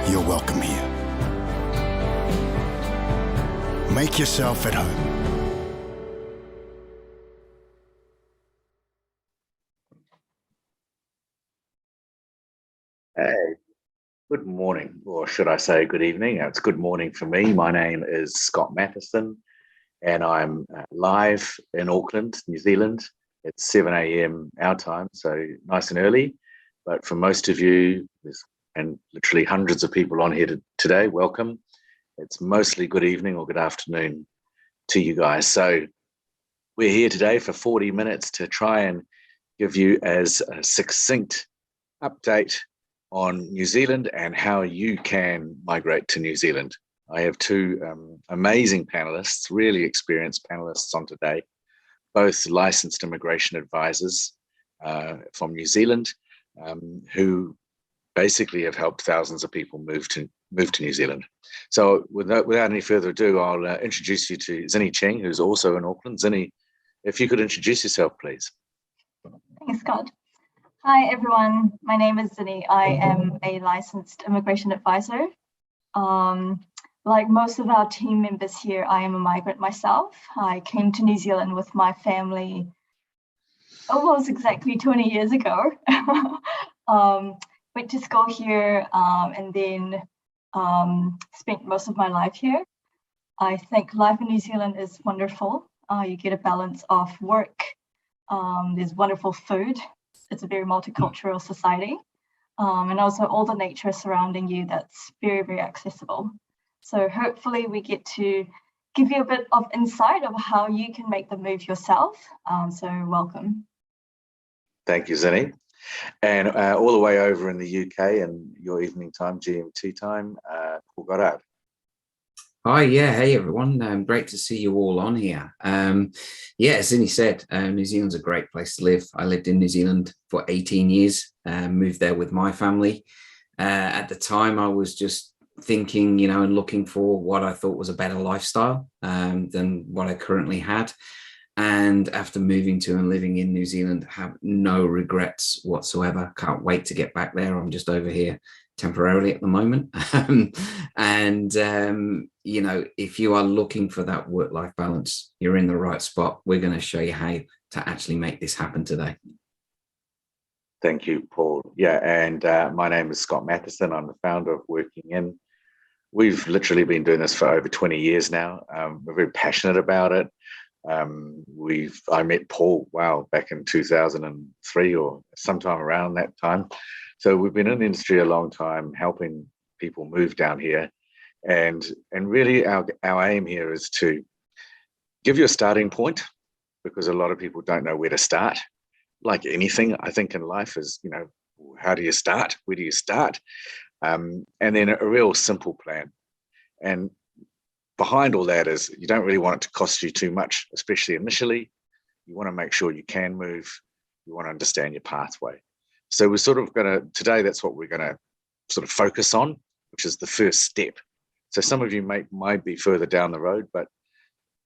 you're welcome here. Make yourself at home. Hey, good morning, or should I say good evening? It's good morning for me. My name is Scott Matheson, and I'm live in Auckland, New Zealand. It's 7 a.m. our time, so nice and early. But for most of you, and literally hundreds of people on here today, welcome. It's mostly good evening or good afternoon to you guys. So we're here today for 40 minutes to try and give you as a succinct update on New Zealand and how you can migrate to New Zealand. I have two amazing panelists, really experienced panelists on today, both licensed immigration advisors from New Zealand, who basically have helped thousands of people move to New Zealand. So without any further ado, I'll introduce you to Zinni Cheng, who's also in Auckland. Zinni, if you could introduce yourself, please. Thanks, Scott. Hi, everyone. My name is Zinni. I am a licensed immigration advisor. Like most of our team members here, I am a migrant myself. I came to New Zealand with my family almost exactly 20 years ago. Went to school here and then spent most of my life here. I think life in New Zealand is wonderful. You get a balance of work. There's wonderful food. It's a very multicultural society. And also all the nature surrounding you that's very, very accessible. So hopefully we get to give you a bit of insight of how you can make the move yourself. So welcome. Thank you, Zinni. And all the way over in the UK and your evening time, GMT time, Paul Goddard. Hi, hey everyone. Great to see you all on here. As Zinni said, New Zealand's a great place to live. I lived in New Zealand for 18 years, moved there with my family. At the time, I was just thinking, and looking for what I thought was a better lifestyle than what I currently had. And after moving to and living in New Zealand, have no regrets whatsoever. Can't wait to get back there. I'm just over here temporarily at the moment. If you are looking for that work-life balance, you're in the right spot. We're going to show you how to actually make this happen today. Thank you, Paul. And my name is Scott Matheson. I'm the founder of Working In. We've literally been doing this for over 20 years now. We're very passionate about it. I met Paul, back in 2003 or sometime around that time. So we've been in the industry a long time, helping people move down here. And really our aim here is to give you a starting point, because a lot of people don't know where to start. Like anything, I think in life is, how do you start? Where do you start? And then a real simple plan. And behind all that is you don't really want it to cost you too much, especially initially. You want to make sure you can move. You want to understand your pathway. So we're sort of today, that's what we're going to sort of focus on, which is the first step. So some of you might be further down the road, but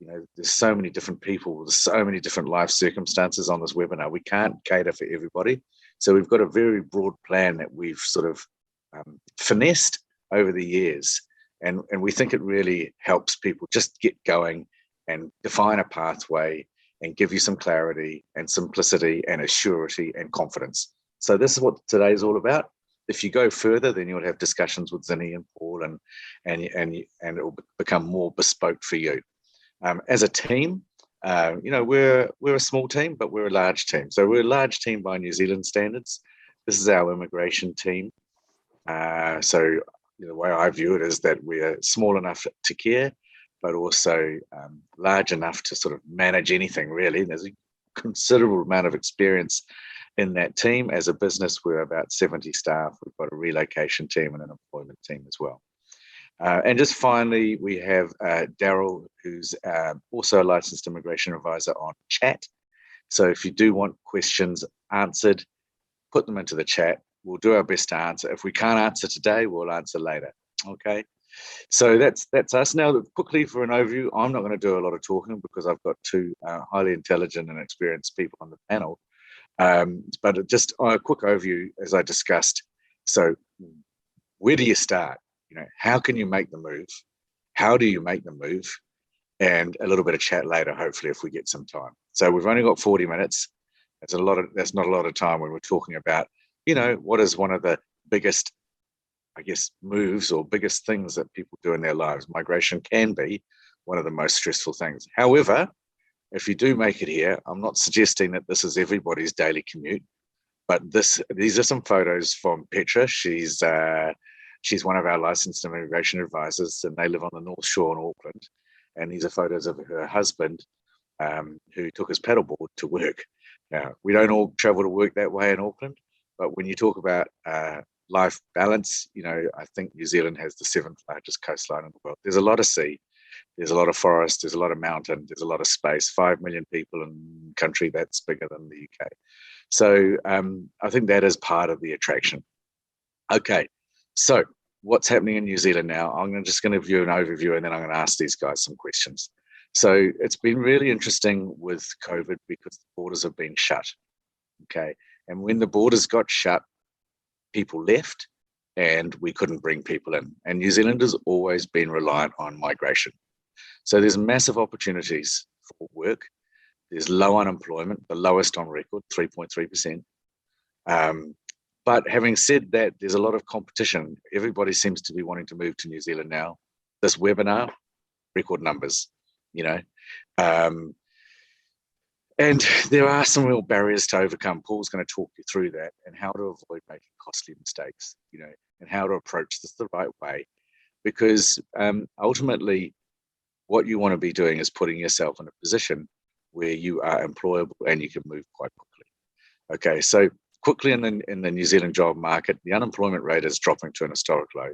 there's so many different people, there's so many different life circumstances on this webinar. We can't cater for everybody. So we've got a very broad plan that we've sort of finessed over the years. And we think it really helps people just get going and define a pathway and give you some clarity and simplicity and assurity and confidence. So this is what today is all about. If you go further, then you'll have discussions with Zinni and Paul, and it will become more bespoke for you. As a team, we're a small team, but we're a large team. So we're a large team by New Zealand standards. This is our immigration team. So the way I view it is that we're small enough to care, but also large enough to sort of manage anything, really. There's a considerable amount of experience in that team. As a business, we're about 70 staff. We've got a relocation team and an employment team as well. And just finally, we have Daryl, who's also a licensed immigration advisor on chat. So if you do want questions answered, put them into the chat. We'll do our best to answer. If we can't answer today, we'll answer later. Okay. So that's us. Now, quickly for an overview, I'm not going to do a lot of talking because I've got two highly intelligent and experienced people on the panel. But just a quick overview, as I discussed. So where do you start? how can you make the move? How do you make the move? And a little bit of chat later, hopefully, if we get some time. So we've only got 40 minutes. That's not a lot of time when we're talking about, what is one of the biggest, I guess, moves or biggest things that people do in their lives. Migration can be one of the most stressful things. However, if you do make it here, I'm not suggesting that this is everybody's daily commute, but these are some photos from Petra. She's one of our licensed immigration advisors, and they live on the North Shore in Auckland. And these are photos of her husband, who took his paddleboard to work. Now, we don't all travel to work that way in Auckland, but when you talk about life balance, I think New Zealand has the 7th largest coastline in the world. There's a lot of sea, there's a lot of forest, there's a lot of mountain, there's a lot of space. 5 million people in a country that's bigger than the UK. So I think that is part of the attraction. Okay, so what's happening in New Zealand now? I'm just going to give you an overview, and then I'm going to ask these guys some questions. So it's been really interesting with COVID because the borders have been shut. Okay, and when the borders got shut, people left, and we couldn't bring people in. And New Zealand has always been reliant on migration. So there's massive opportunities for work. There's low unemployment, the lowest on record, 3.3%. But having said that, there's a lot of competition. Everybody seems to be wanting to move to New Zealand now. This webinar, record numbers, and there are some real barriers to overcome. Paul's going to talk you through that and how to avoid making costly mistakes, and how to approach this the right way. Because ultimately, what you want to be doing is putting yourself in a position where you are employable and you can move quite quickly. Okay, so quickly in the New Zealand job market, the unemployment rate is dropping to an historic low.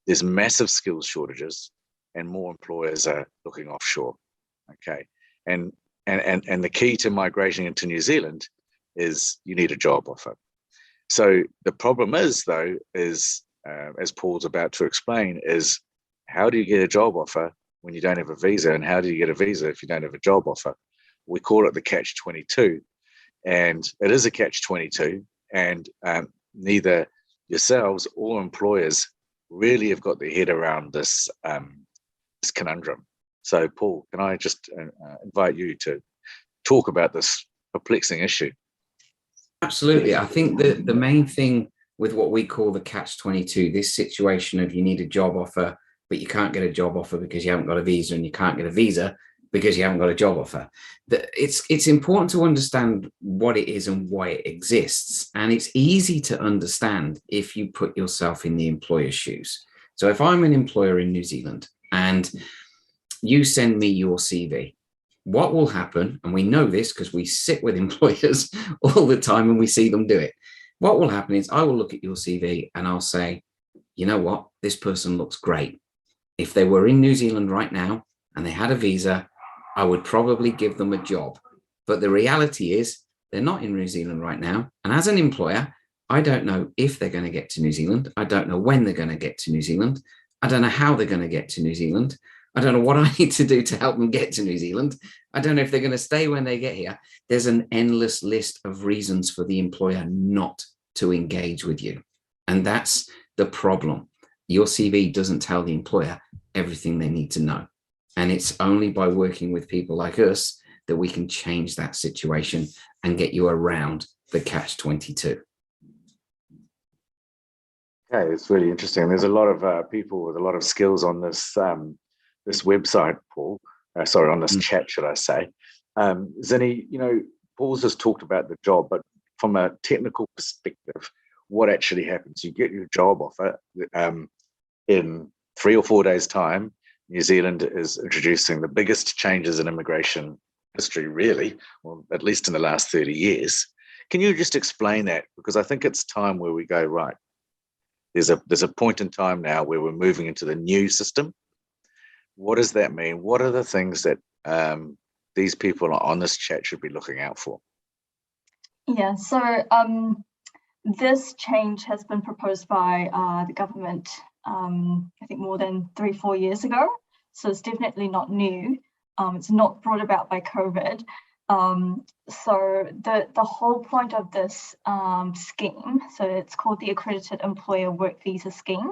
There's massive skills shortages, and more employers are looking offshore. Okay, and the key to migrating into New Zealand is you need a job offer. So the problem is, though, as Paul's about to explain, is how do you get a job offer when you don't have a visa, and how do you get a visa if you don't have a job offer? We call it the catch-22, and it is a catch-22, and neither yourselves or employers really have got their head around this conundrum. So, Paul, can I just invite you to talk about this perplexing issue? Absolutely. I think that the main thing with what we call the catch-22, this situation of you need a job offer, but you can't get a job offer because you haven't got a visa, and you can't get a visa because you haven't got a job offer. It's important to understand what it is and why it exists. And it's easy to understand if you put yourself in the employer's shoes. So if I'm an employer in New Zealand and you send me your CV, what will happen, and we know this because we sit with employers all the time and we see them do it. What will happen is I will look at your CV and I'll say, you know what, this person looks great. If they were in New Zealand right now and they had a visa, I would probably give them a job. But the reality is they're not in New Zealand right now. And as an employer, I don't know if they're going to get to New Zealand. I don't know when they're going to get to New Zealand. I don't know how they're going to get to New Zealand. I don't know what I need to do to help them get to New Zealand. I don't know if they're going to stay when they get here. There's an endless list of reasons for the employer not to engage with you. And that's the problem. Your CV doesn't tell the employer everything they need to know. And it's only by working with people like us that we can change that situation and get you around the catch-22. Okay, it's really interesting. There's a lot of people with a lot of skills on this this website, Paul. On this chat, should I say? Zinni, Paul's just talked about the job, but from a technical perspective, what actually happens? You get your job offer in 3 or 4 days' time. New Zealand is introducing the biggest changes in immigration history, really, well, at least in the last 30 years. Can you just explain that? Because I think it's time where we go, right, there's a point in time now where we're moving into the new system. What does that mean? What are the things that these people on this chat should be looking out for? Yeah, so this change has been proposed by the government, I think more than 3-4 years ago. So it's definitely not new. It's not brought about by COVID. So the whole point of this scheme, so it's called the Accredited Employer Work Visa Scheme,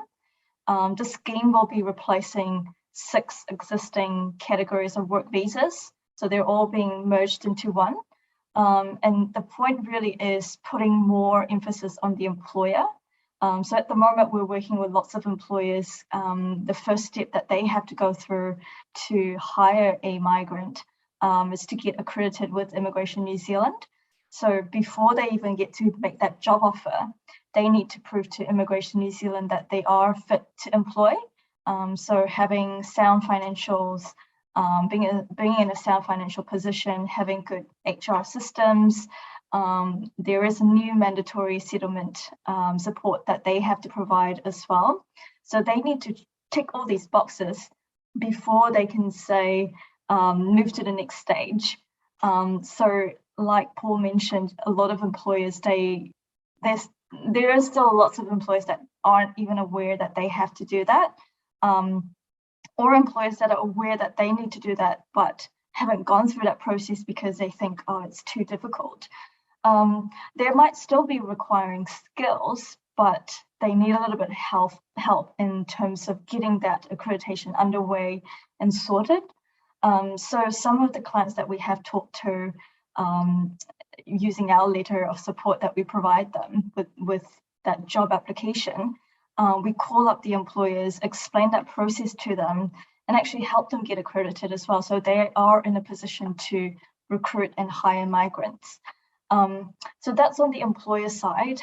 The scheme will be replacing 6 existing categories of work visas. So they're all being merged into one. And the point really is putting more emphasis on the employer. So at the moment, we're working with lots of employers. The first step that they have to go through to hire a migrant is to get accredited with Immigration New Zealand. So before they even get to make that job offer, they need to prove to Immigration New Zealand that they are fit to employ. So having sound financials, being in a sound financial position, having good HR systems. There is a new mandatory settlement support that they have to provide as well. So they need to tick all these boxes before they can say move to the next stage. So like Paul mentioned, a lot of employers, there are still lots of employers that aren't even aware that they have to do that. Or employers that are aware that they need to do that, but haven't gone through that process because they think, oh, it's too difficult. There might still be requiring skills, but they need a little bit of help in terms of getting that accreditation underway and sorted. So some of the clients that we have talked to using our letter of support that we provide them with that job application, we call up the employers, explain that process to them, and actually help them get accredited as well. So they are in a position to recruit and hire migrants. So that's on the employer side.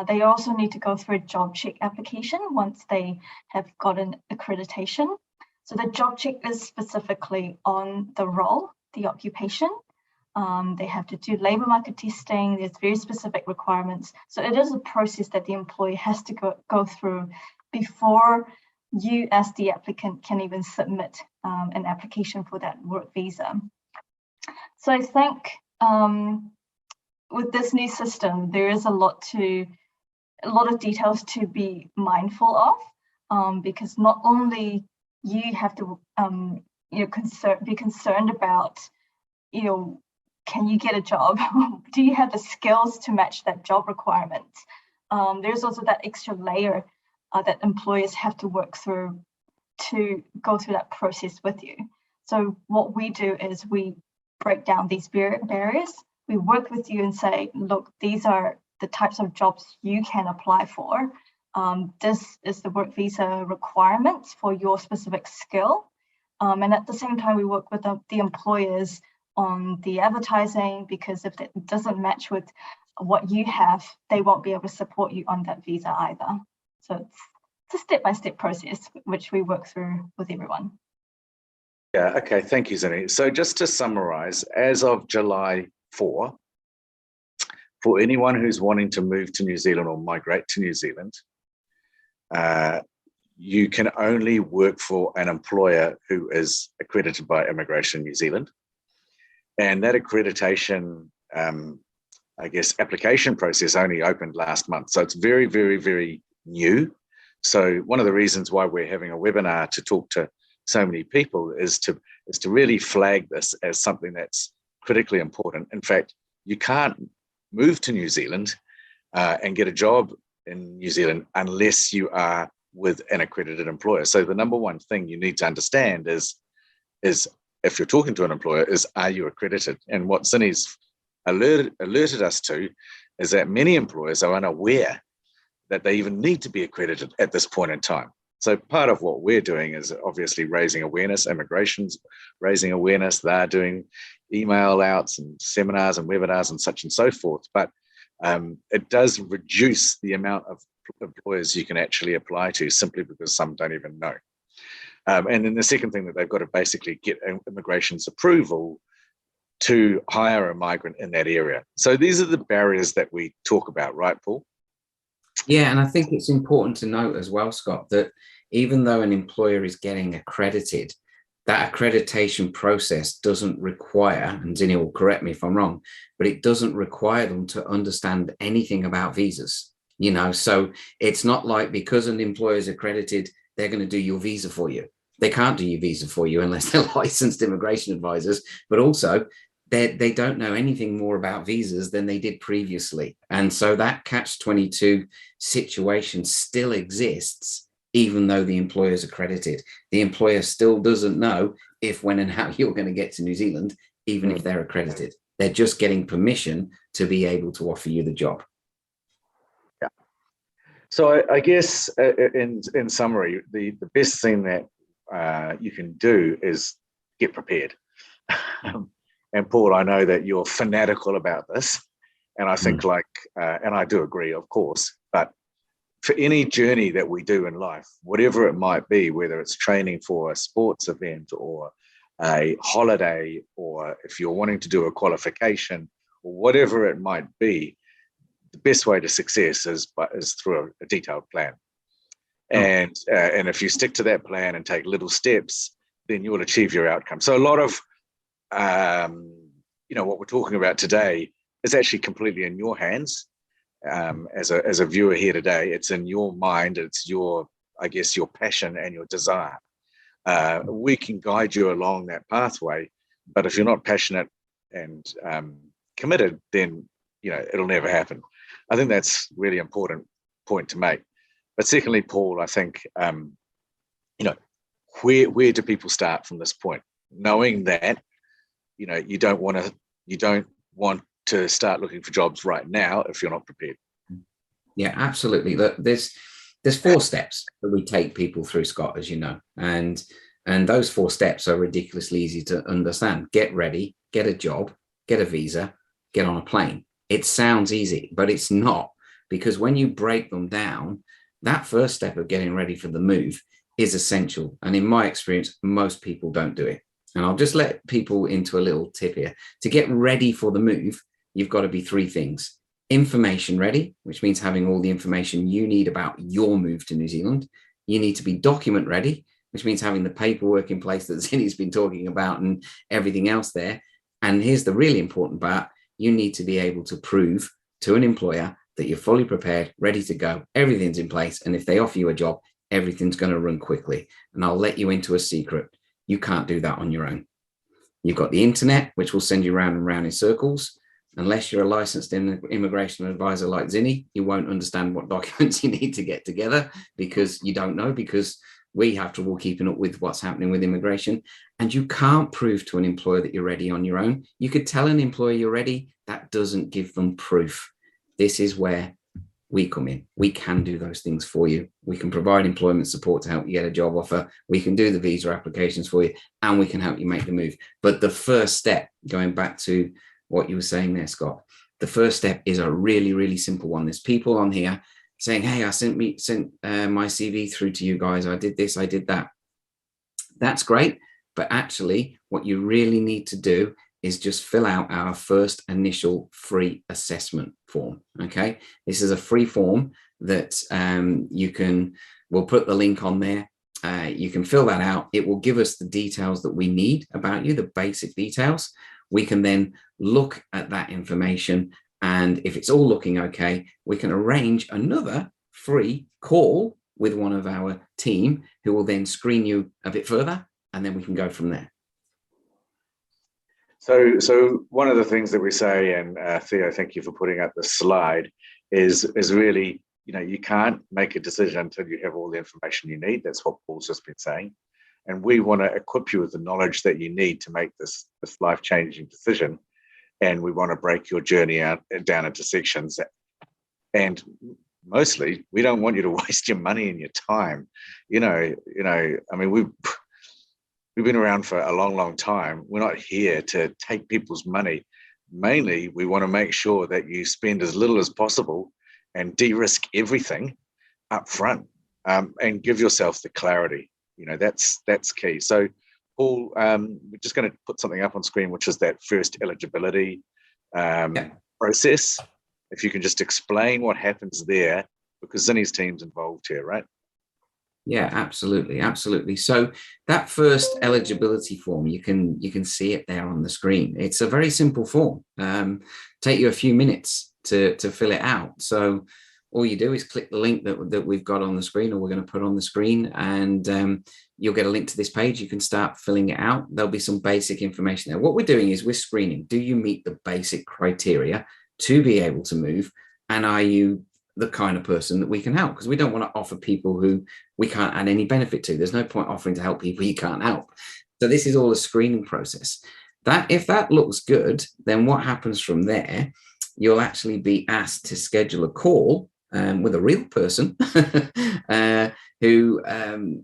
They also need to go through a job check application once they have gotten accreditation. So the job check is specifically on the role, the occupation. They have to do labour market testing. There's very specific requirements. So it is a process that the employee has to go through before you as the applicant can even submit an application for that work visa. So I think with this new system, there is a lot of details to be mindful of, because not only you have to be concerned about, can you get a job? Do you have the skills to match that job requirement? There's also that extra layer that employers have to work through to go through that process with you. So what we do is we break down these barriers. We work with you and say, look, these are the types of jobs you can apply for. This is the work visa requirements for your specific skill. And at the same time, we work with the employers on the advertising, because if it doesn't match with what you have, they won't be able to support you on that visa either. So it's a step-by-step process, which we work through with everyone. Yeah, okay, thank you, Zinni. So just to summarize, as of July 4, for anyone who's wanting to move to New Zealand or migrate to New Zealand, you can only work for an employer who is accredited by Immigration New Zealand. And that accreditation, application process only opened last month. So it's very, very, very new. So one of the reasons why we're having a webinar to talk to so many people is to really flag this as something that's critically important. In fact, you can't move to New Zealand and get a job in New Zealand unless you are with an accredited employer. So the number one thing you need to understand is if you're talking to an employer, is are you accredited? And what Zinni's alerted us to is that many employers are unaware that they even need to be accredited at this point in time. So part of what we're doing is obviously raising awareness. Immigration's raising awareness. They're doing email outs and seminars and webinars and such and so forth. But it does reduce the amount of employers you can actually apply to, simply because some don't even know. And then the second thing that they've got to basically get immigration's approval to hire a migrant in that area. So these are the barriers that we talk about, right, Paul? Yeah, and I think it's important to note as well, Scott, that even though an employer is getting accredited, that accreditation process doesn't require, and Zinni will correct me if I'm wrong, but it doesn't require them to understand anything about visas. So it's not like because an employer is accredited, they're going to do your visa for you. They can't do your visa for you unless they're licensed immigration advisors, but also they don't know anything more about visas than they did previously. And so that catch-22 situation still exists, even though the employer is accredited. The employer still doesn't know if, when, and how you're going to get to New Zealand, even if they're accredited. They're just getting permission to be able to offer you the job. Yeah. So I guess in summary, the best thing that you can do is get prepared. And Paul, I know that you're fanatical about this, and I think and I do agree, of course, but for any journey that we do in life, whatever it might be, whether it's training for a sports event or a holiday, or if you're wanting to do a qualification or whatever it might be, the best way to success is through a detailed plan. And if you stick to that plan and take little steps, then you'll achieve your outcome. So a lot of what we're talking about today is actually completely in your hands. As a viewer here today, it's in your mind. It's your passion and your desire. We can guide you along that pathway, but if you're not passionate and committed, then it'll never happen. I think that's really important point to make. But secondly, Paul, I think where do people start from this point, knowing that you don't want to start looking for jobs right now if you're not prepared? Yeah, absolutely. There's 4 steps that we take people through, Scott, as you know, and those 4 steps are ridiculously easy to understand. Get ready, get a job, get a visa, get on a plane. It sounds easy, but it's not, because when you break them down, that first step of getting ready for the move is essential. And in my experience, most people don't do it. And I'll just let people into a little tip here. To get ready for the move, you've got to be 3 things. Information ready, which means having all the information you need about your move to New Zealand. You need to be document ready, which means having the paperwork in place that Zinni's been talking about and everything else there. And here's the really important part. You need to be able to prove to an employer that you're fully prepared, ready to go, everything's in place. And if they offer you a job, everything's going to run quickly. And I'll let you into a secret. You can't do that on your own. You've got the internet, which will send you round and round in circles. Unless you're a licensed immigration advisor like Zinni, you won't understand what documents you need to get together, because you don't know, because we have trouble keeping up with what's happening with immigration. And you can't prove to an employer that you're ready on your own. You could tell an employer you're ready. That doesn't give them proof. This is where we come in. We can do those things for you. We can provide employment support to help you get a job offer. We can do the visa applications for you, and we can help you make the move. But the first step, going back to what you were saying there, Scott, the first step is a really, really simple one. There's people on here saying, hey, I sent my CV through to you guys. I did this, I did that. That's great. But actually, what you really need to do is just fill out our first initial free assessment form. Okay. This is a free form that we'll put the link on there. You can fill that out. It will give us the details that we need about you, the basic details. We can then look at that information, and if it's all looking okay, we can arrange another free call with one of our team, who will then screen you a bit further, and then we can go from there. So one of the things that we say, and Theo, thank you for putting up the slide, is really, you can't make a decision until you have all the information you need. That's what Paul's just been saying. And we want to equip you with the knowledge that you need to make this life-changing decision. And we want to break your journey down into sections. And mostly, we don't want you to waste your money and your time. I mean, we've been around for a long, long time. We're not here to take people's money. Mainly, we want to make sure that you spend as little as possible and de-risk everything up front, and give yourself the clarity. That's key. So, Paul, we're just going to put something up on screen, which is that first eligibility process. If you can just explain what happens there, because Zinni's team's involved here, right? Yeah, absolutely. So that first eligibility form, you can see it there on the screen. It's a very simple form. Take you a few minutes to fill it out. So all you do is click the link that we've got on the screen, or we're going to put on the screen, and you'll get a link to this page. You can start filling it out. There'll be some basic information there. What we're doing is we're screening. Do you meet the basic criteria to be able to move? And are you the kind of person that we can help, because we don't want to offer people who we can't add any benefit to. There's no point offering to help people you can't help. So this is all a screening process. That if that looks good, then what happens from there, you'll actually be asked to schedule a call with a real person who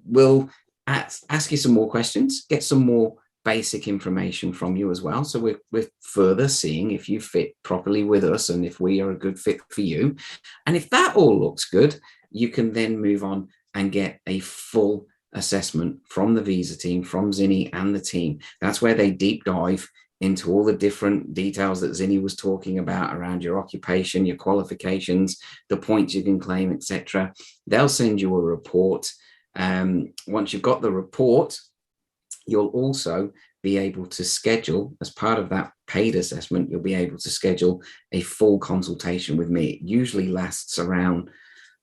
will ask you some more questions, get some more basic information from you as well. So we're further seeing if you fit properly with us and if we are a good fit for you. And if that all looks good, you can then move on and get a full assessment from the visa team, from Zinni and the team. That's where they deep dive into all the different details that Zinni was talking about around your occupation, your qualifications, the points you can claim, etc. They'll send you a report. Once you've got the report, you'll also be able to schedule, as part of that paid assessment, you'll be able to schedule a full consultation with me. It usually lasts around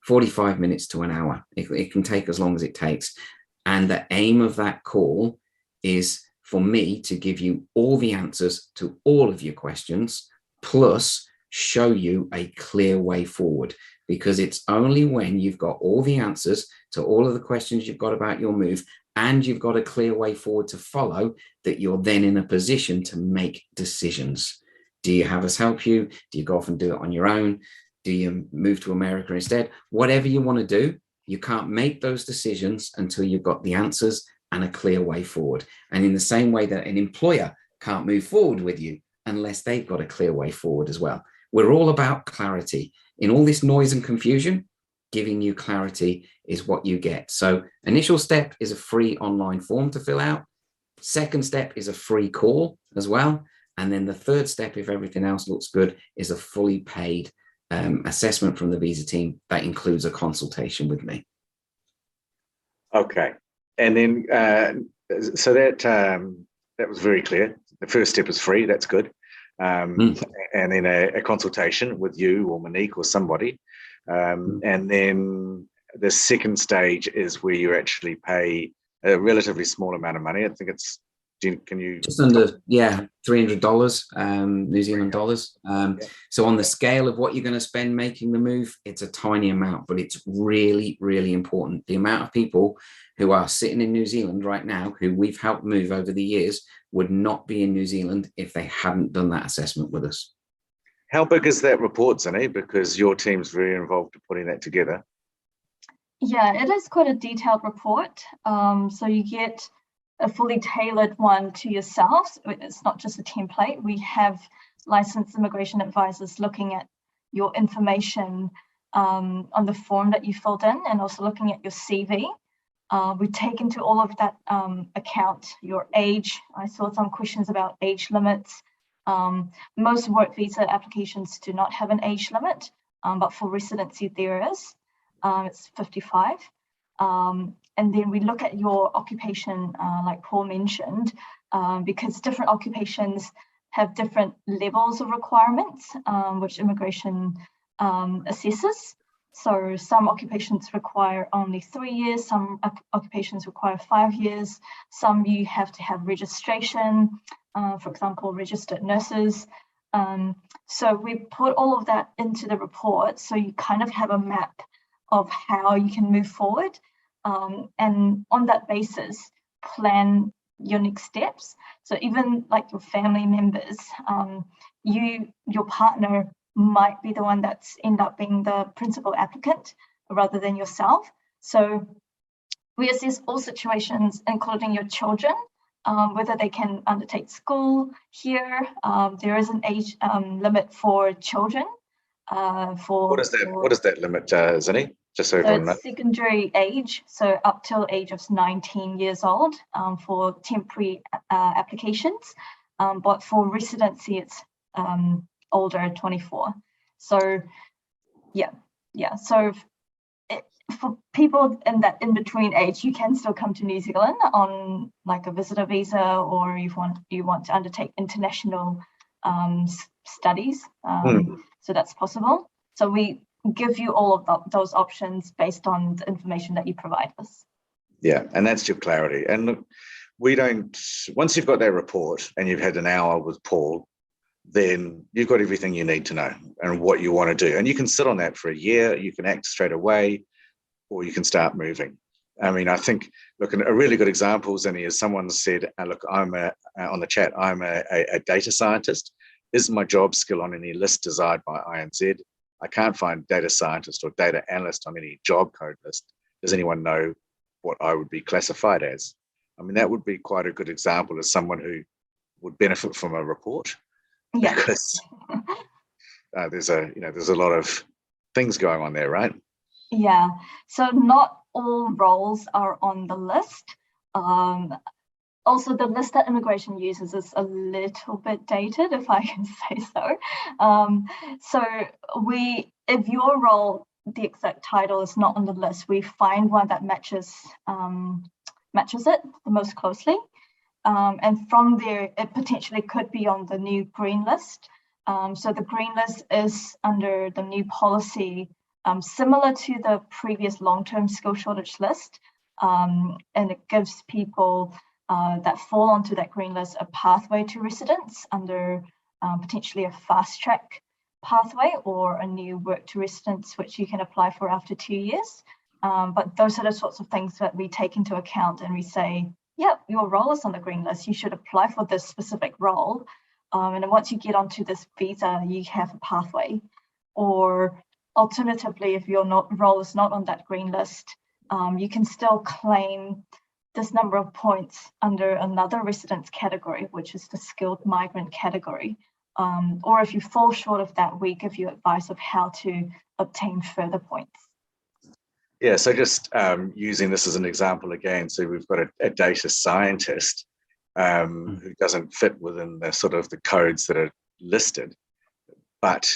45 minutes to an hour. It can take as long as it takes. And the aim of that call is for me to give you all the answers to all of your questions, plus show you a clear way forward. Because it's only when you've got all the answers to all of the questions you've got about your move and you've got a clear way forward to follow that you're then in a position to make decisions. Do you have us help you? Do you go off and do it on your own? Do you move to America instead? Whatever you want to do, you can't make those decisions until you've got the answers and a clear way forward. And in the same way that an employer can't move forward with you unless they've got a clear way forward as well. We're all about clarity. In all this noise and confusion, giving you clarity is what you get. So initial step is a free online form to fill out. Second step is a free call as well. And then the third step, if everything else looks good, is a fully paid assessment from the visa team that includes a consultation with me. Okay. And then, so that was very clear. The first step is free. That's good. And then a consultation with you or Monique or somebody. And then the second stage is where you actually pay a relatively small amount of money. I think it's, can you just under $300 New Zealand dollars. So on the scale of what you're going to spend making the move, it's a tiny amount, but it's really, really important. The amount of people who are sitting in New Zealand right now, who we've helped move over the years, would not be in New Zealand if they hadn't done that assessment with us. How big is that report, Zinni? Because your team's very involved in putting that together. Yeah, it is quite a detailed report. So you get a fully tailored one to yourself. It's not just a template. We have licensed immigration advisors looking at your information on the form that you filled in and also looking at your CV. We take into all of that account your age. I saw some questions about age limits. Most work visa applications do not have an age limit, but for residency there is. It's 55. And then we look at your occupation, like Paul mentioned, because different occupations have different levels of requirements, which immigration assesses. So some occupations require only 3 years, some occupations require 5 years, some you have to have registration, for example, registered nurses. So we put all of that into the report, so you kind of have a map of how you can move forward. And on that basis, plan your next steps. So even like your family members, your partner might be the one that's end up being the principal applicant rather than yourself. So we assess all situations, including your children, whether they can undertake school here. There is an age limit for children. What is that limit, Zinni? Just so everyone knows. Secondary age, so up till age of 19 years old for temporary applications, but for residency it's older, 24. So yeah. So for people in that in-between age, you can still come to New Zealand on like a visitor visa, or you want to undertake international studies. So that's possible. So we give you all of those options based on the information that you provide us. Yeah, and that's your clarity. And look, once you've got that report and you've had an hour with Paul, then you've got everything you need to know and what you want to do. And you can sit on that for a year, you can act straight away, or you can start moving. I mean, I think, look, a really good example, Zinni, is someone said, look, on the chat, I'm a data scientist. Is my job skill on any list desired by INZ? I can't find data scientist or data analyst on any job code list. Does anyone know what I would be classified as? I mean, that would be quite a good example as someone who would benefit from a report, Yeah. because there's a lot of things going on there, right? Yeah, so not all roles are on the list. Also, the list that immigration uses is a little bit dated, if I can say so. So if your role, the exact title is not on the list, we find one that matches it the most closely. And from there, it potentially could be on the new green list. So the green list is under the new policy, similar to the previous long-term skill shortage list. And it gives people that fall onto that green list a pathway to residence under potentially a fast track pathway or a new work to residence, which you can apply for after 2 years. But those are the sorts of things that we take into account, and we say, yeah, your role is on the green list. You should apply for this specific role. And then once you get onto this visa, you have a pathway. Or alternatively, if your role is not on that green list, you can still claim this number of points under another residence category, which is the skilled migrant category. Or if you fall short of that, we give you advice of how to obtain further points. Yeah, so just using this as an example again, so we've got a data scientist who doesn't fit within the sort of the codes that are listed, but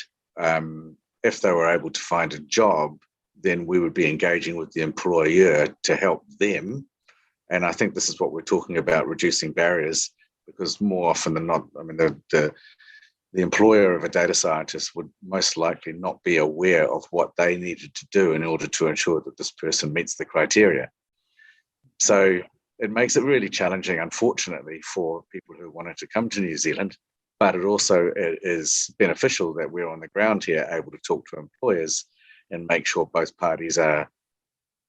if they were able to find a job, then we would be engaging with the employer to help them. And I think this is what we're talking about, reducing barriers, because more often than not, I mean, the employer of a data scientist would most likely not be aware of what they needed to do in order to ensure that this person meets the criteria. So it makes it really challenging, unfortunately, for people who wanted to come to New Zealand, but it also is beneficial that we're on the ground here, able to talk to employers and make sure both parties are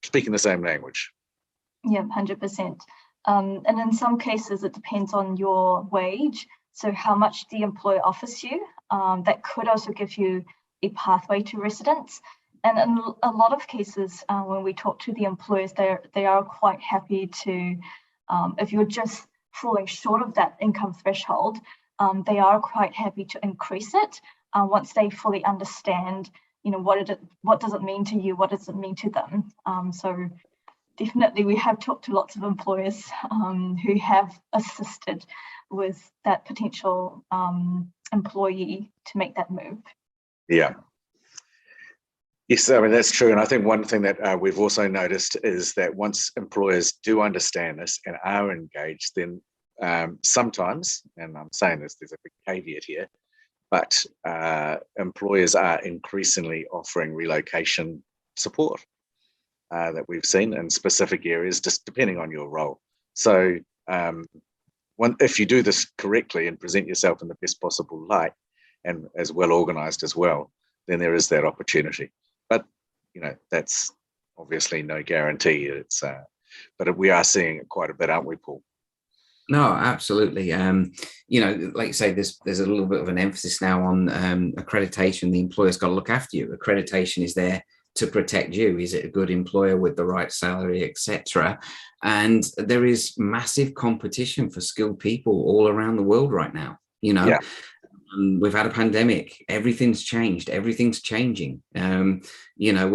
speaking the same language. Yeah, 100%. And in some cases, it depends on your wage. So how much the employer offers you, that could also give you a pathway to residence. And in a lot of cases, when we talk to the employers, they are quite happy to, if you're just falling short of that income threshold, they are quite happy to increase it once they fully understand, what does it mean to you, what does it mean to them. So definitely we have talked to lots of employers who have assisted with that potential employee to make that move. Yeah. Yes, I mean, that's true. And I think one thing that we've also noticed is that once employers do understand this and are engaged, then sometimes, and I'm saying this, there's a big caveat here, but employers are increasingly offering relocation support that we've seen in specific areas, just depending on your role. So if you do this correctly and present yourself in the best possible light and as well organized as well, then there is that opportunity. But, that's obviously no guarantee. But we are seeing it quite a bit, aren't we, Paul? No, absolutely. Like you say, there's a little bit of an emphasis now on accreditation. The employer's got to look after you. Accreditation is there to protect you. Is it a good employer with the right salary, etc.? And there is massive competition for skilled people all around the world right now. Yeah. We've had a pandemic. Everything's changed. Everything's changing. We're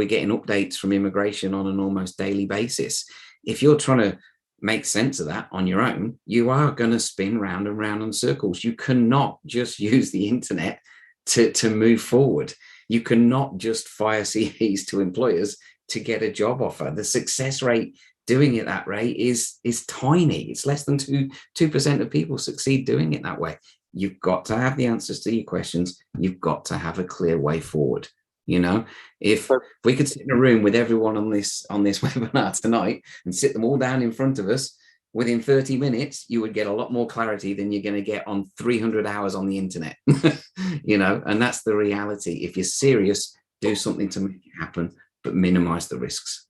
getting updates from immigration on an almost daily basis. If you're trying to make sense of that on your own, you are going to spin round and round in circles. You cannot just use the internet to move forward. You cannot just fire CVs to employers to get a job offer. The success rate doing it that way is tiny. It's less than 2% of people succeed doing it that way. You've got to have the answers to your questions. You've got to have a clear way forward. If we could sit in a room with everyone on this webinar tonight and sit them all down in front of us, within 30 minutes, you would get a lot more clarity than you're going to get on 300 hours on the internet, and that's the reality. If you're serious, do something to make it happen, but minimize the risks.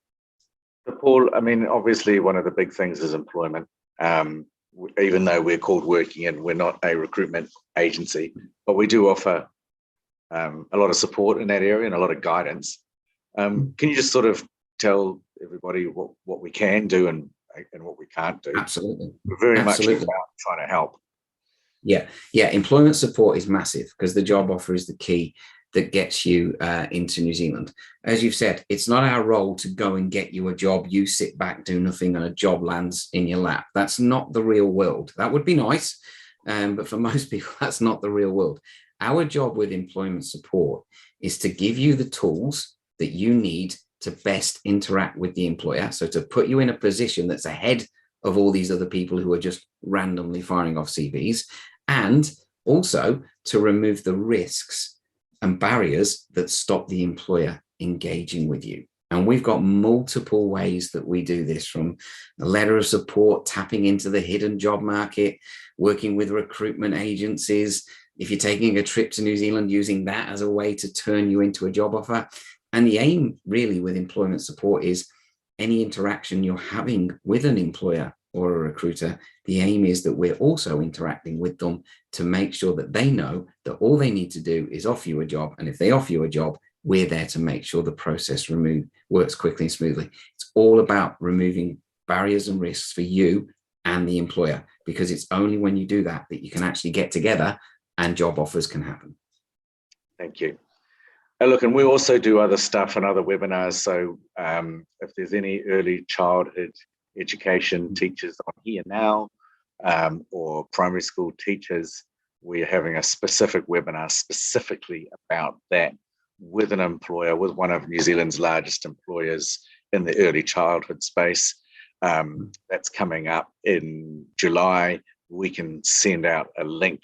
Paul, I mean, obviously one of the big things is employment. Even though we're called Working In, we're not a recruitment agency, but we do offer a lot of support in that area and a lot of guidance. Can you just sort of tell everybody what we can do and what we can't do? Absolutely. We're very much about trying to help. Yeah. Employment support is massive because the job offer is the key that gets you into New Zealand. As you've said, it's not our role to go and get you a job. You sit back, do nothing, and a job lands in your lap. That's not the real world. That would be nice, but for most people, that's not the real world. Our job with employment support is to give you the tools that you need to best interact with the employer. So to put you in a position that's ahead of all these other people who are just randomly firing off CVs, and also to remove the risks and barriers that stop the employer engaging with you. And we've got multiple ways that we do this, from a letter of support, tapping into the hidden job market, working with recruitment agencies. If you're taking a trip to New Zealand, using that as a way to turn you into a job offer. And the aim really with employment support is any interaction you're having with an employer or a recruiter, the aim is that we're also interacting with them to make sure that they know that all they need to do is offer you a job. And if they offer you a job, we're there to make sure the process works quickly and smoothly. It's all about removing barriers and risks for you and the employer, because it's only when you do that that you can actually get together and job offers can happen. Thank you. Look, and we also do other stuff and other webinars. So if there's any early childhood education teachers on here now, or primary school teachers, we're having a specific webinar specifically about that with an employer, with one of New Zealand's largest employers in the early childhood space. That's coming up in July. We can send out a link.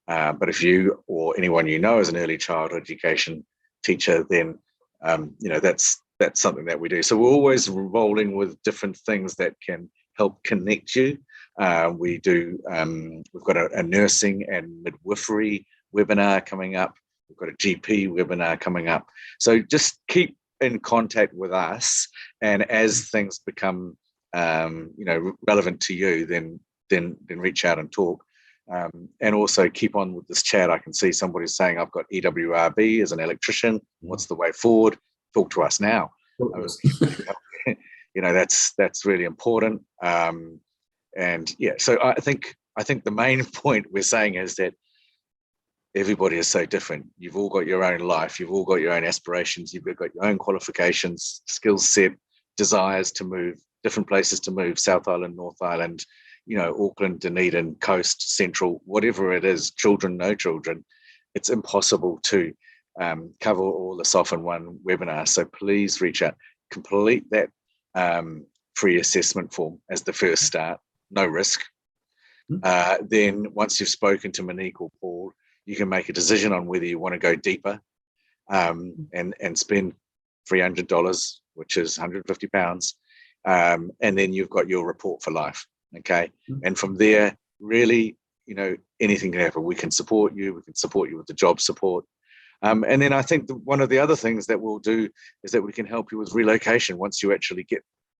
But if you or anyone you know is an early childhood education teacher, then that's something that we do. So we're always rolling with different things that can help connect you. We've got a nursing and midwifery webinar coming up. We've got a GP webinar coming up. So just keep in contact with us, and as things become relevant to you, then reach out and talk. And also keep on with this chat. I can see somebody saying, I've got EWRB as an electrician. What's the way forward? Talk to us now. That's really important. And yeah, so I think the main point we're saying is that everybody is so different. You've all got your own life. You've all got your own aspirations. You've got your own qualifications, skill set, desires to move, different places to move, South Island, North Island, Auckland, Dunedin, Coast, Central, whatever it is, children, no children. It's impossible to cover all this off in one webinar. So please reach out, complete that free assessment form as the first start, no risk. Then once you've spoken to Monique or Paul, you can make a decision on whether you want to go deeper and spend $300, which is £150. And then you've got your report for life. Okay. And from there, really, anything can happen. We can support you. We can support you with the job support. And then I think one of the other things that we'll do is that we can help you with relocation once you actually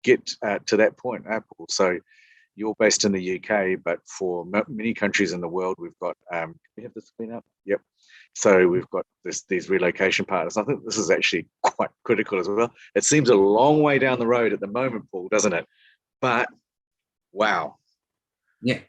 get to that point, Paul. So you're based in the UK, but for many countries in the world, we've got, we have the screen up? Yep. So we've got these relocation partners. I think this is actually quite critical as well. It seems a long way down the road at the moment, Paul, doesn't it? But wow. Yeah,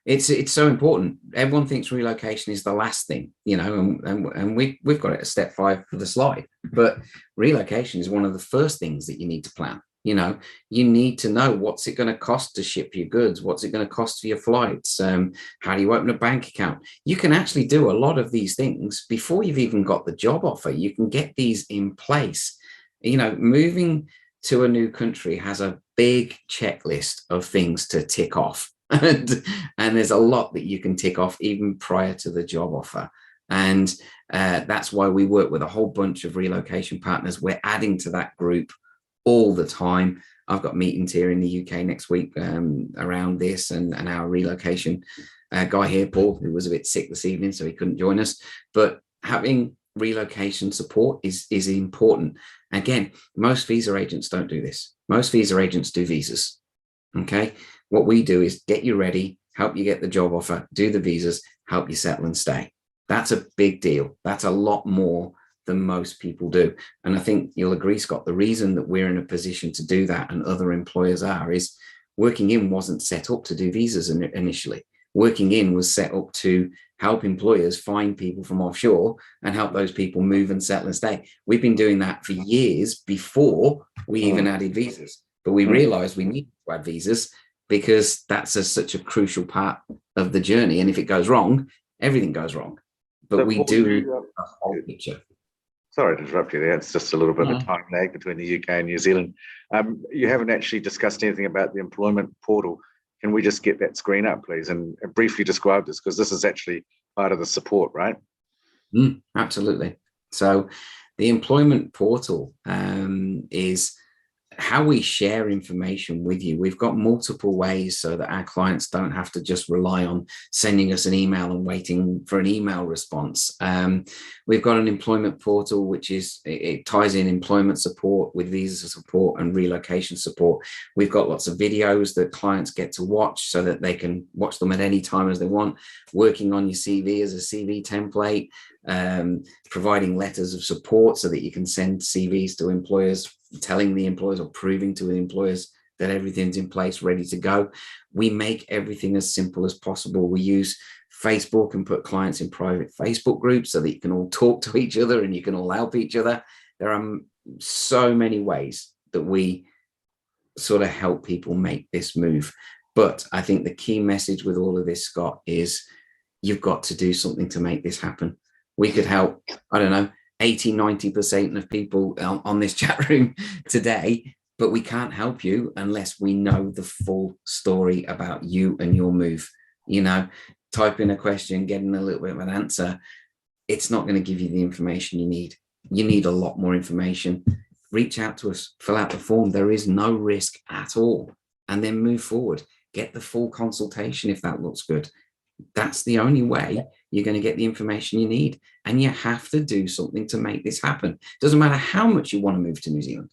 it's so important. Everyone thinks relocation is the last thing, and we've got it at step 5 for the slide. But relocation is one of the first things that you need to plan. You need to know, what's it going to cost to ship your goods? What's it going to cost for your flights? How do you open a bank account? You can actually do a lot of these things before you've even got the job offer. You can get these in place. Moving to a new country has a big checklist of things to tick off. And there's a lot that you can tick off even prior to the job offer. And that's why we work with a whole bunch of relocation partners. We're adding to that group all the time. I've got meetings here in the UK next week around this and our relocation guy here, Paul, who was a bit sick this evening, so he couldn't join us. But having relocation support is important. Again, most visa agents don't do this. Most visa agents do visas. Okay. What we do is get you ready, help you get the job offer, do the visas, help you settle and stay. That's a big deal. That's a lot more than most people do. And I think you'll agree, Scott, the reason that we're in a position to do that and other employers are is Working In wasn't set up to do visas initially. Working In was set up to help employers find people from offshore and help those people move and settle and stay. We've been doing that for years before we even added visas, but we realized we needed to add visas because that's such a crucial part of the journey. And if it goes wrong, everything goes wrong. But we do a whole picture. Sorry to interrupt you there. It's just a little bit of a time lag between the UK and New Zealand. You haven't actually discussed anything about the employment portal. Can we just get that screen up, please, and briefly describe this? Because this is actually part of the support, right? Absolutely. So the employment portal is how we share information with you. We've got multiple ways so that our clients don't have to just rely on sending us an email and waiting for an email response. We've got an employment portal, which it ties in employment support with visa support and relocation support. We've got lots of videos that clients get to watch so that they can watch them at any time as they want, working on your CV as a CV template, providing letters of support so that you can send CVs to employers, telling the employers or proving to the employers that everything's in place, ready to go. We make everything as simple as possible. We use Facebook and put clients in private Facebook groups so that you can all talk to each other and you can all help each other. There are so many ways that we sort of help people make this move. But I think the key message with all of this, Scott, is you've got to do something to make this happen. We could help, I don't know, 80-90% of people on this chat room today, but we can't help you unless we know the full story about you and your move. You know, type in a question, getting a little bit of an answer, it's not going to give you the information you need. You need a lot more information. Reach out to us, fill out the form. There is no risk at all. And then move forward. Get the full consultation if that looks good. That's the only way you're going to get the information you need. And you have to do something to make this happen. Doesn't matter how much you want to move to New Zealand.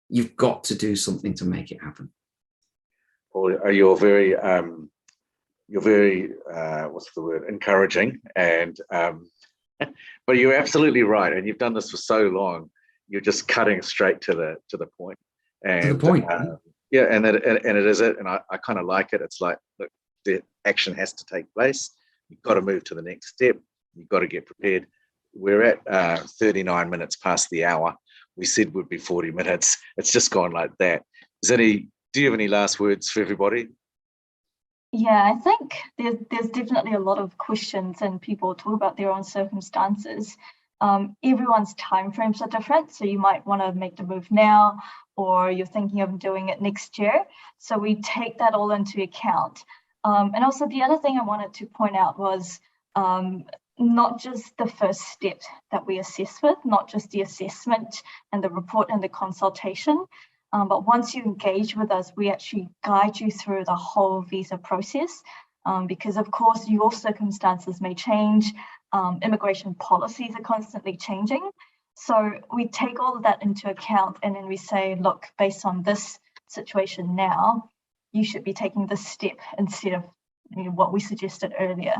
You've got to do something to make it happen. Paul, you're very what's the word? Encouraging. And but you're absolutely right. And you've done this for so long. You're just cutting straight to the point. And to the point. Yeah, and it is it. And I kind of like it. It's like, look, the action has to take place. You've got to move to the next step. You've got to get prepared. We're at 39 minutes past the hour. We said would be 40 minutes. It's just gone like that. Do you have any last words for everybody? Yeah, I think there's definitely a lot of questions and people talk about their own circumstances. Everyone's timeframes are different. So you might want to make the move now, or you're thinking of doing it next year. So we take that all into account. And also the other thing I wanted to point out was not just the first step that we assess with, not just the assessment and the report and the consultation, but once you engage with us, we actually guide you through the whole visa process, because of course your circumstances may change. Immigration policies are constantly changing. So we take all of that into account, and then we say, look, based on this situation now, you should be taking this step instead of what we suggested earlier,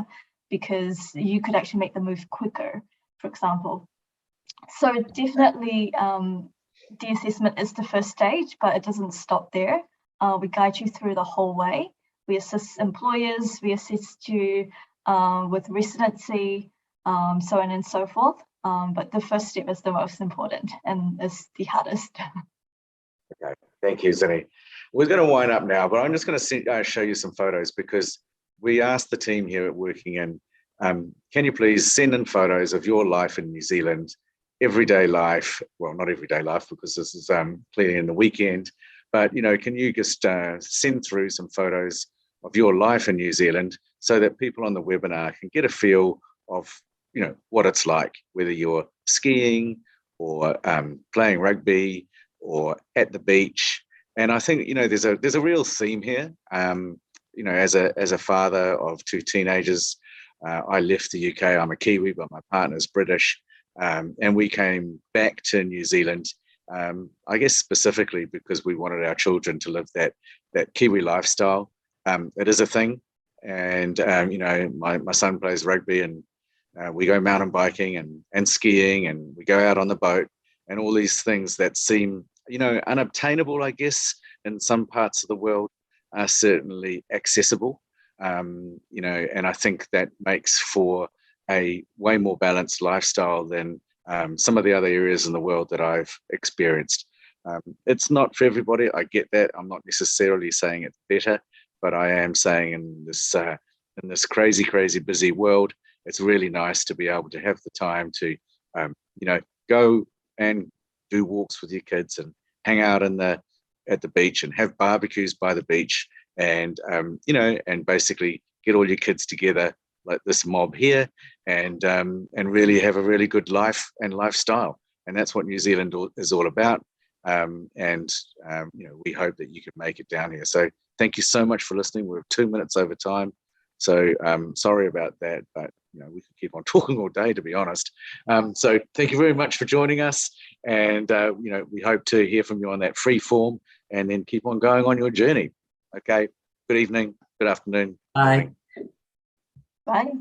because you could actually make the move quicker, for example. So definitely the assessment is the first stage, but it doesn't stop there. We guide you through the whole way. We assist employers, we assist you with residency, so on and so forth. But the first step is the most important and is the hardest. Okay, thank you, Zinni. We're going to wind up now, but I'm just going to show you some photos because we asked the team here at Working In, can you please send in photos of your life in New Zealand, everyday life, well, not everyday life because this is clearly in the weekend, but, can you just send through some photos of your life in New Zealand so that people on the webinar can get a feel of, what it's like, whether you're skiing or playing rugby or at the beach, And I think, there's a real theme here. As a father of two teenagers, I left the UK. I'm a Kiwi, but my partner's British. And we came back to New Zealand, I guess specifically because we wanted our children to live that Kiwi lifestyle. It is a thing. And, my son plays rugby, and we go mountain biking and skiing, and we go out on the boat, and all these things that seem, unobtainable, I guess, in some parts of the world are certainly accessible. And I think that makes for a way more balanced lifestyle than some of the other areas in the world that I've experienced. It's not for everybody. I get that. I'm not necessarily saying it's better, but I am saying in this crazy, crazy busy world, it's really nice to be able to have the time to, go and do walks with your kids and hang out at the beach and have barbecues by the beach, and and basically get all your kids together like this mob here, and really have a really good life and lifestyle. And that's what New Zealand is all about. We hope that you can make it down here. So thank you so much for listening. We're 2 minutes over time, so sorry about that, but we could keep on talking all day, to be honest. So thank you very much for joining us, and we hope to hear from you on that free form, and then keep on going on your journey. Okay. Good evening. Good afternoon. Bye. Bye.